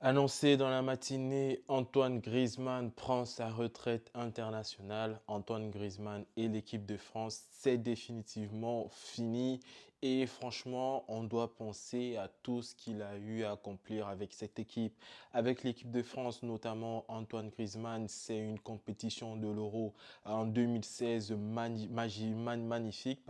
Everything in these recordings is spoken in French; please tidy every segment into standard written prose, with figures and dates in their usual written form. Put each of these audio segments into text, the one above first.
Annoncé dans la matinée, Antoine Griezmann prend sa retraite internationale. Antoine Griezmann et l'équipe de France, c'est définitivement fini. Et franchement, on doit penser à tout ce qu'il a eu à accomplir avec cette équipe. Avec l'équipe de France, notamment Antoine Griezmann, c'est une compétition de l'Euro en 2016 magnifique.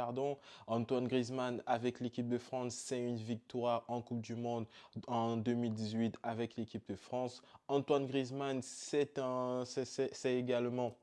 Antoine Griezmann avec l'équipe de France, c'est une victoire en Coupe du Monde en 2018 avec l'équipe de France. Antoine Griezmann, c'est également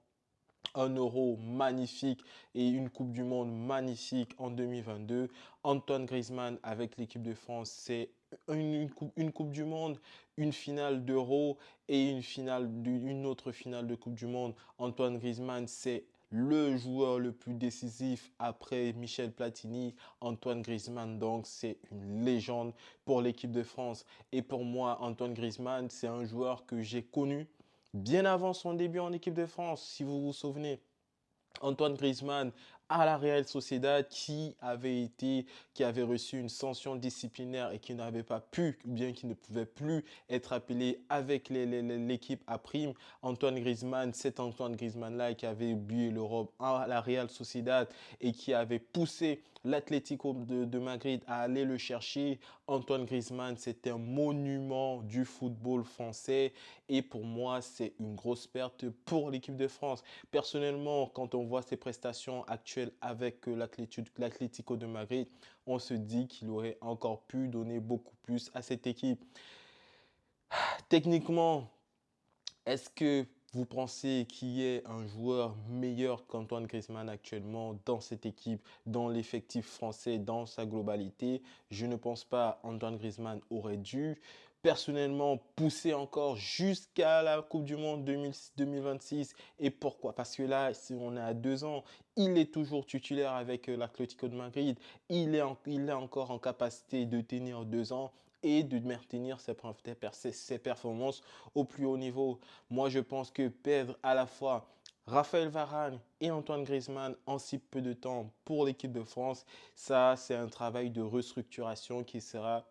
un euro magnifique et une Coupe du Monde magnifique en 2022. Antoine Griezmann avec l'équipe de France, c'est une coupe du Monde, une finale d'Euro et une autre finale de Coupe du Monde. Antoine Griezmann, c'est le joueur le plus décisif après Michel Platini. Antoine Griezmann, donc, c'est une légende pour l'équipe de France. Et pour moi, Antoine Griezmann, c'est un joueur que j'ai connu bien avant son début en équipe de France, si vous vous souvenez. Antoine Griezmann à la Real Sociedad qui avait reçu une sanction disciplinaire et qui n'avait pas pu, ou bien qui ne pouvait plus être appelé avec l'équipe à prime. Antoine Griezmann, cet Antoine Griezmann-là qui avait bué l'Europe à la Real Sociedad et qui avait poussé l'Atlético de Madrid à aller le chercher. Antoine Griezmann, c'est un monument du football français et pour moi, c'est une grosse perte pour l'équipe de France. Personnellement, quand on voit ses prestations actuelles avec l'Atlético de Madrid, on se dit qu'il aurait encore pu donner beaucoup plus à cette équipe. Techniquement, est-ce que vous pensez qu'il y ait un joueur meilleur qu'Antoine Griezmann actuellement dans cette équipe, dans l'effectif français, dans sa globalité? Je ne pense pas Antoine Griezmann aurait dû personnellement pousser encore jusqu'à la Coupe du Monde 2026. Et pourquoi? Parce que là, si on est à 2 ans, il est toujours titulaire avec l'Atlético de Madrid. Il est encore en capacité de tenir 2 ans et de maintenir ses performances au plus haut niveau. Moi, je pense que perdre à la fois Raphaël Varane et Antoine Griezmann en si peu de temps pour l'équipe de France, ça, c'est un travail de restructuration qui sera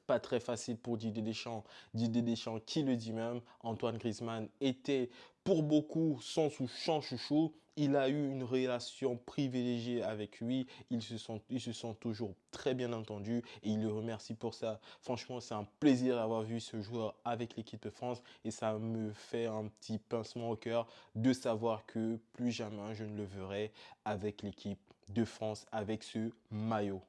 pas très facile pour Didier Deschamps. Didier Deschamps qui le dit même, Antoine Griezmann était pour beaucoup son chouchou. Il a eu une relation privilégiée avec lui. Ils se sont toujours très bien entendus et il le remercie pour ça. Franchement, c'est un plaisir d'avoir vu ce joueur avec l'équipe de France et ça me fait un petit pincement au cœur de savoir que plus jamais je ne le verrai avec l'équipe de France avec ce maillot.